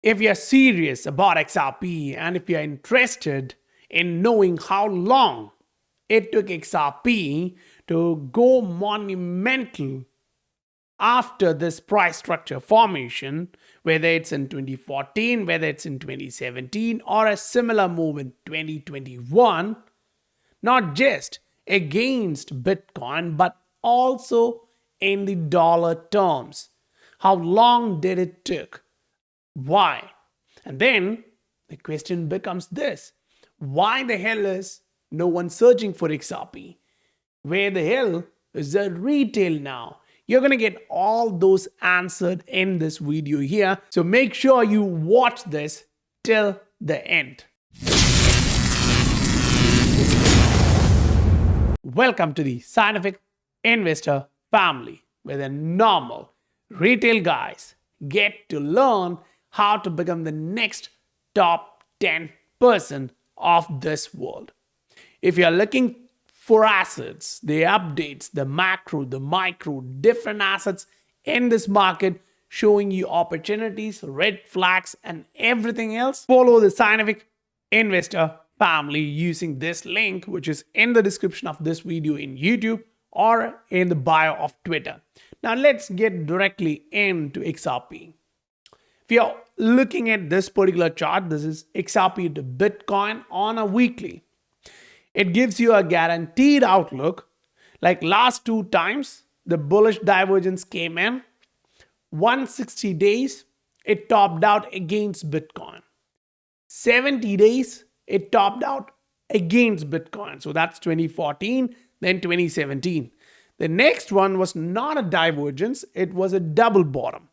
If you're serious about XRP and if you're interested in knowing how long it took XRP to go monumental after this price structure formation, whether it's in 2014, whether it's in 2017, or a similar move in 2021, not just against Bitcoin, but also in the dollar terms. How long did it take? Why? And then the question becomes this: why the hell is no one searching for XRP? Where the hell is the retail now? You're going to get all those answered in this video here. So make sure you watch this till the end. Welcome to the scientific investor family, where the normal retail guys get to learn how to become the next top 10% of this world. If you're looking for assets, the updates, the macro, the micro, different assets in this market, showing you opportunities, red flags, and everything else, follow the scientific investor family using this link, which is in the description of this video in YouTube or in the bio of Twitter. Now let's get directly into XRP. If you're looking at this particular chart, this is XRP to Bitcoin on a weekly. It gives you a guaranteed outlook. Like last two times, the bullish divergence came in. 160 days, it topped out against Bitcoin. 70 days, it topped out against Bitcoin. So that's 2014, then 2017. The next one was not a divergence, it was a double bottom.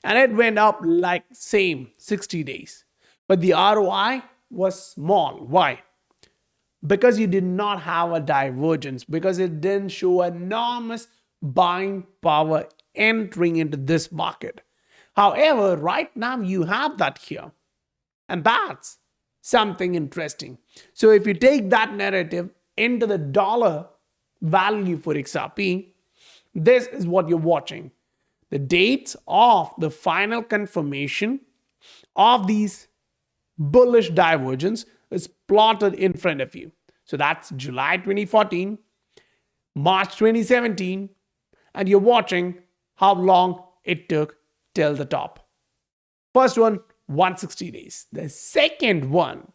And it went up like same 60 days. But the ROI was small. Why? Because you did not have a divergence, because it didn't show enormous buying power entering into this market. However, right now you have that here. And that's something interesting. So if you take that narrative into the dollar value for XRP, this is what you're watching. The dates of the final confirmation of these bullish divergence is plotted in front of you. So that's July 2014, March 2017, and you're watching how long it took till the top. First one, 160 days. The second one,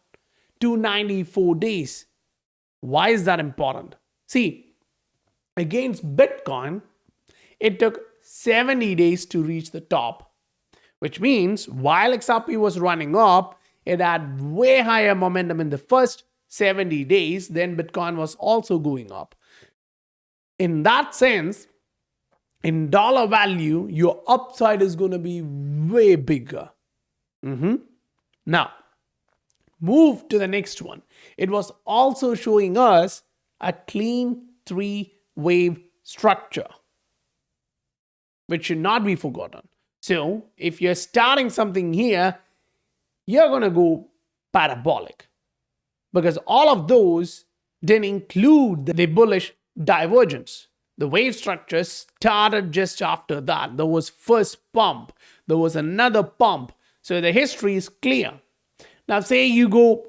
294 days. Why is that important? See, against Bitcoin, it took 70 days to reach the top, which means while XRP was running up, it had way higher momentum in the first 70 days, then Bitcoin was also going up. In that sense, in dollar value, your upside is going to be way bigger. Now, move to the next one. It was also showing us a clean three-wave structure, which should not be forgotten. So, if you're starting something here, you're going to go parabolic, because all of those didn't include the bullish divergence. The wave structure started just after that. There was first pump. There was another pump. So the history is clear. Now say you go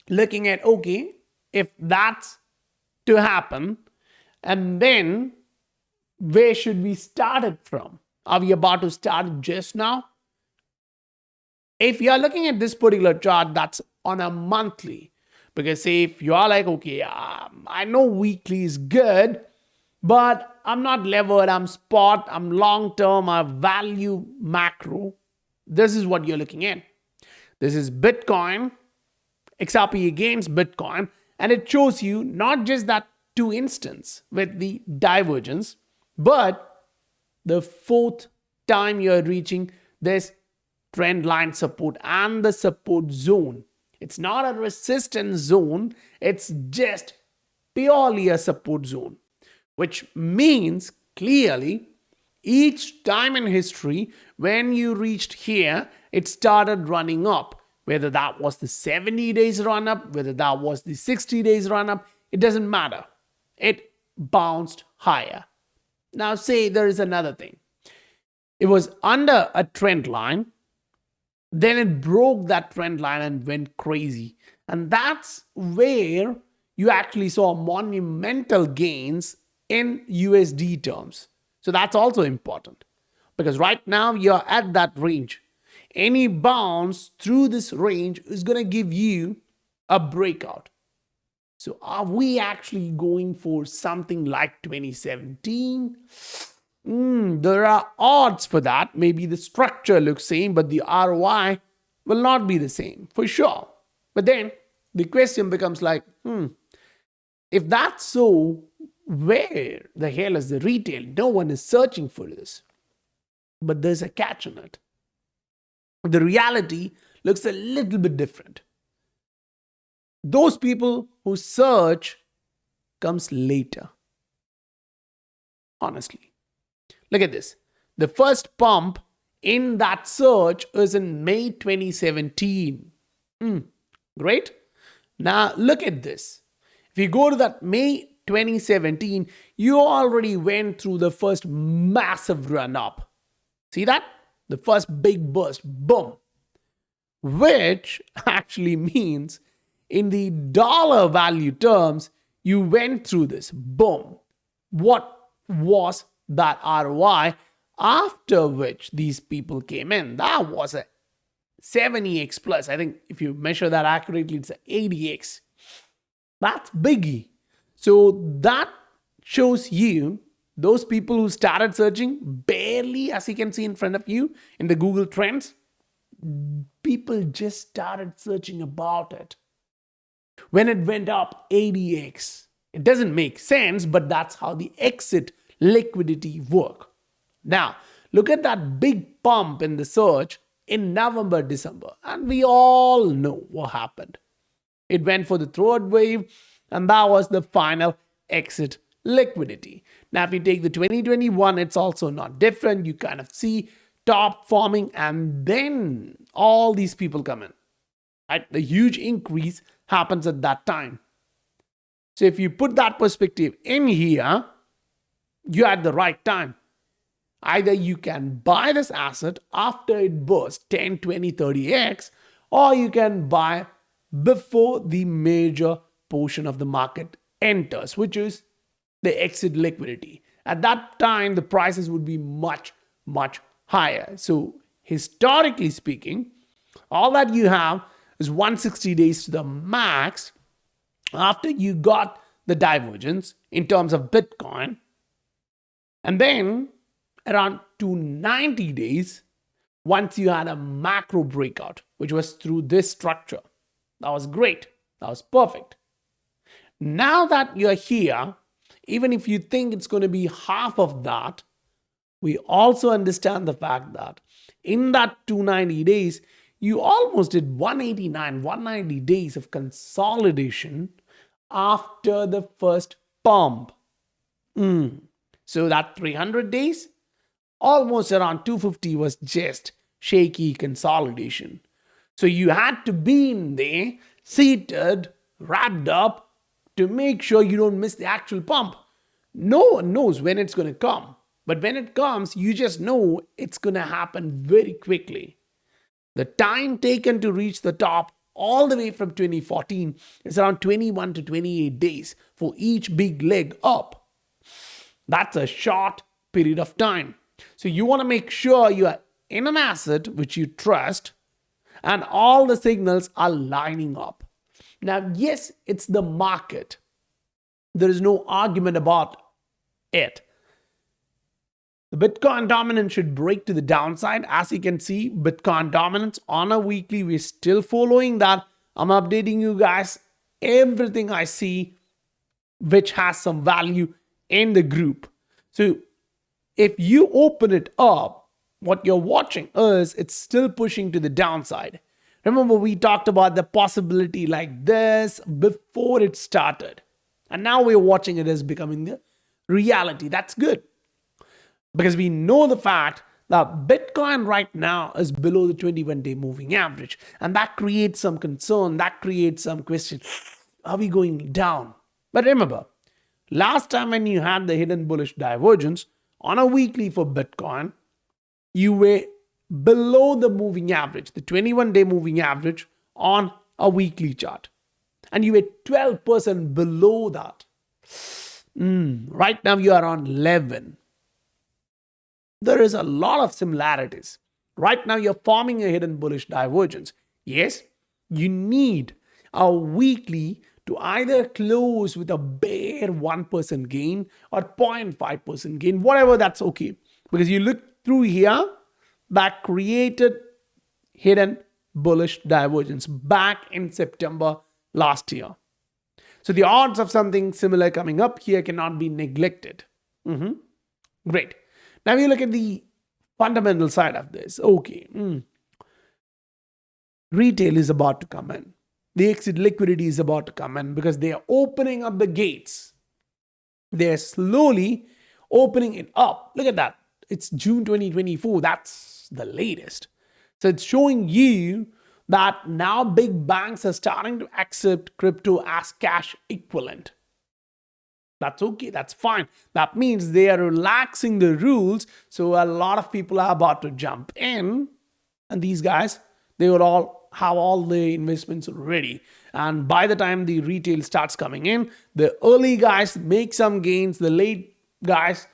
looking at, okay, if that's to happen, and then where should we start it from? Are we about to start it just now? If you're looking at this particular chart, that's on a monthly. Because say if you are like, okay, I know weekly is good, but I'm not levered, I'm spot, I'm long-term, I value macro. This is what you're looking at. This is Bitcoin, XRP against Bitcoin, and it shows you not just that two instance with the divergence, but the fourth time you're reaching this trend line support and the support zone. It's not a resistance zone, it's just purely a support zone, which means clearly each time in history when you reached here, it started running up. Whether that was the 70 days run up, whether that was the 60 days run up, it doesn't matter. It bounced higher. Now say there is another thing. It was under a trend line, Then it broke that trend line and went crazy. And that's where you actually saw monumental gains in USD terms. So that's also important because right now you're at that range. Any bounce through this range is going to give you a breakout. So are we actually going for something like 2017? There are odds for that. Maybe the structure looks same, but the ROI will not be the same for sure. But then the question becomes like, if that's so, where the hell is the retail? No one is searching for this. But there's a catch on it. The reality looks a little bit different. Those people who search comes later. Honestly. Look at this. The first pump in that search is in May 2017. Great. Now look at this. If you go to that May 2017, you already went through the first massive run up. See that? The first big burst. Boom. Which actually means in the dollar value terms, you went through this. Boom. What was that ROI after which these people came in? That was a 70x plus. I think if you measure that accurately, it's an 80x. That's biggie. So that shows you those people who started searching barely, as you can see in front of you in the Google Trends, people just started searching about it when it went up 80x. It doesn't make sense, but that's how the exit liquidity work. Now, look at that big pump in the search in November, December, and we all know what happened. It went for the third wave, and that was the final exit liquidity. Now, if you take the 2021, it's also not different. You kind of see top forming, and then all these people come in. Right? The huge increase happens at that time. So if you put that perspective in here, you're at the right time. Either you can buy this asset after it bursts 10, 20, 30x, or you can buy before the major portion of the market enters, which is the exit liquidity. At that time, the prices would be much, much higher. So historically speaking, all that you have is 160 days to the max after you got the divergence in terms of Bitcoin. And then around 290 days, once you had a macro breakout, which was through this structure. That was great. That was perfect. Now that you're here, even if you think it's going to be half of that, we also understand the fact that in that 290 days, you almost did 189, 190 days of consolidation after the first pump. So that 300 days, almost around 250 was just shaky consolidation. So you had to be in there, seated, wrapped up to make sure you don't miss the actual pump. No one knows when it's going to come. But when it comes, you just know it's going to happen very quickly. The time taken to reach the top all the way from 2014 is around 21 to 28 days for each big leg up. That's a short period of time. So you want to make sure you are in an asset which you trust and all the signals are lining up. Now, yes, it's the market. There is no argument about it. The Bitcoin dominance should break to the downside. As you can see, Bitcoin dominance on a weekly, we're still following that. I'm updating you guys everything I see which has some value in the group. So if you open it up, what you're watching is it's still pushing to the downside. Remember, we talked about the possibility like this before it started. And now we're watching it as becoming the reality. That's good. Because we know the fact that Bitcoin right now is below the 21-day moving average. And that creates some concern. That creates some question. Are we going down? But remember, last time when you had the hidden bullish divergence on a weekly for Bitcoin, you were below the moving average, the 21-day moving average on a weekly chart. And you were 12% below that. Right now you are on 11. There is a lot of similarities. Right now you're forming a hidden bullish divergence. Yes, you need a weekly to either close with a bare 1% gain or 0.5% gain, whatever, that's okay. Because you look through here, that created hidden bullish divergence back in September last year. So the odds of something similar coming up here cannot be neglected. Great. Now you look at the fundamental side of this. Okay. Retail is about to come in. The exit liquidity is about to come in because they are opening up the gates. They're slowly opening it up. Look at that. It's June 2024. That's the latest. So it's showing you that now big banks are starting to accept crypto as cash equivalent. That's okay. That's fine. That means they are relaxing the rules. So a lot of people are about to jump in. And these guys, they will all have all the investments ready. And by the time the retail starts coming in, the early guys make some gains. The late guys,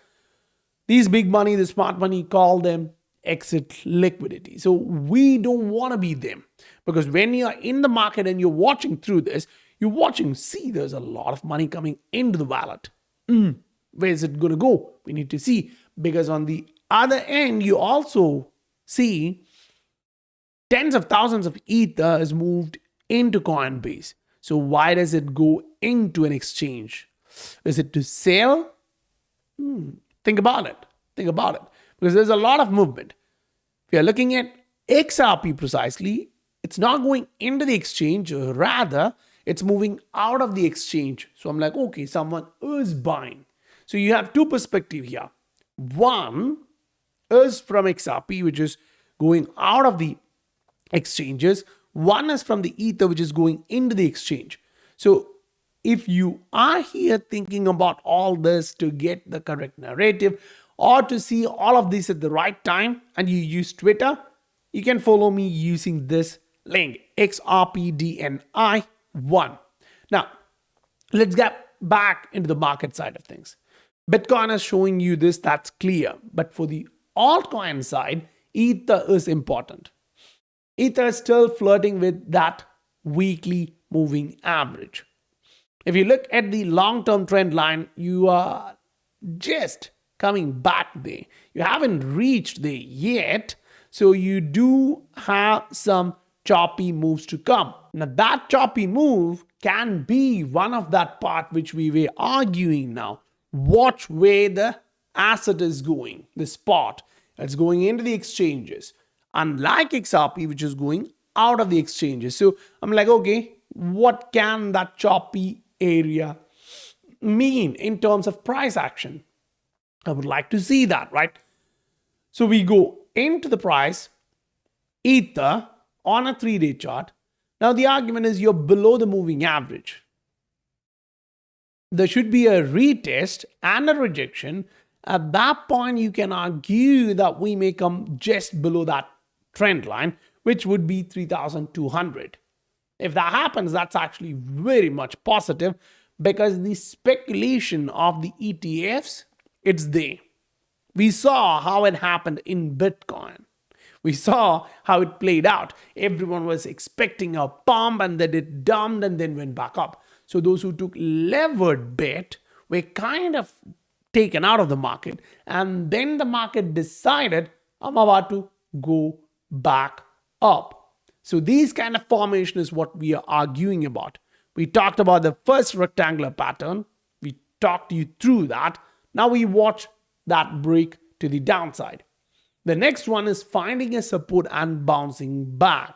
these big money, the smart money, call them exit liquidity. So we don't want to be them, because when you're in the market and you're watching through this, you're watching, see, there's a lot of money coming into the wallet. Where is it going to go? We need to see, because on the other end, you also see tens of thousands of Ether is moved into Coinbase. So why does it go into an exchange? Is it to sell? Think about it. Think about it. Because there's a lot of movement. If you're looking at XRP precisely, it's not going into the exchange. Rather, it's moving out of the exchange. So I'm like, okay, someone is buying. So you have two perspectives here. One is from XRP, which is going out of the exchanges. One is from the Ether, which is going into the exchange. So if you are here thinking about all this to get the correct narrative or to see all of this at the right time, and you use Twitter, you can follow me using this link, XRPDNI1. Now, let's get back into the market side of things. Bitcoin is showing you this, that's clear. But for the altcoin side, Ether is important. Ether is still flirting with that weekly moving average. If you look at the long-term trend line, you are just coming back there. You haven't reached there yet, so you do have some choppy moves to come. Now that choppy move can be one of that part which we were arguing now. Watch where the asset is going, the spot. It's going into the exchanges. Unlike XRP, which is going out of the exchanges. So I'm like, okay, what can that choppy area mean in terms of price action? I would like to see that, right? So we go into the price, Ether on a 3-day chart. Now the argument is you're below the moving average. There should be a retest and a rejection. At that point, you can argue that we may come just below that trend line, which would be 3,200. If that happens, that's actually very much positive, because the speculation of the ETFs, it's there. We saw how it happened in Bitcoin. We saw how it played out. Everyone was expecting a pump, and then it dumped and then went back up. So those who took levered bet were kind of taken out of the market. And then the market decided, I'm about to go back up. So these kind of formation is what we are arguing about. We talked about the first rectangular pattern. We talked you through that. Now we watch that break to the downside. The next one is finding a support and bouncing back.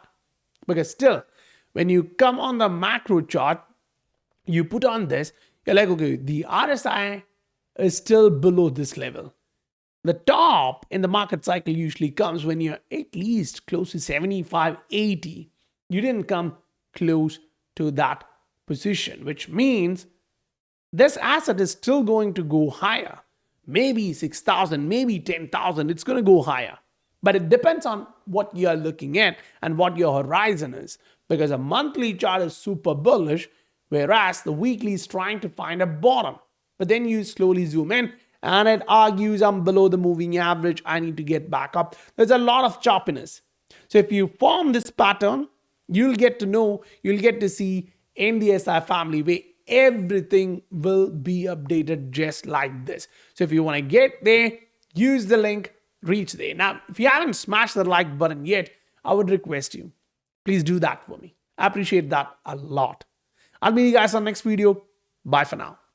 Because still, when you come on the macro chart, you put on this, you're like, okay, the RSI is still below this level. The top in the market cycle usually comes when you're at least close to 75, 80. You didn't come close to that position, which means this asset is still going to go higher. Maybe 6,000, maybe 10,000, it's going to go higher. But it depends on what you're looking at and what your horizon is, because a monthly chart is super bullish, whereas the weekly is trying to find a bottom. But then you slowly zoom in and it argues I'm below the moving average, I need to get back up. There's a lot of choppiness. So if you form this pattern, you'll get to see in the SI family where everything will be updated just like this. So if you want to get there, use the link, reach there. Now, if you haven't smashed the like button yet, I would request you, please do that for me. I appreciate that a lot. I'll meet you guys on the next video. Bye for now.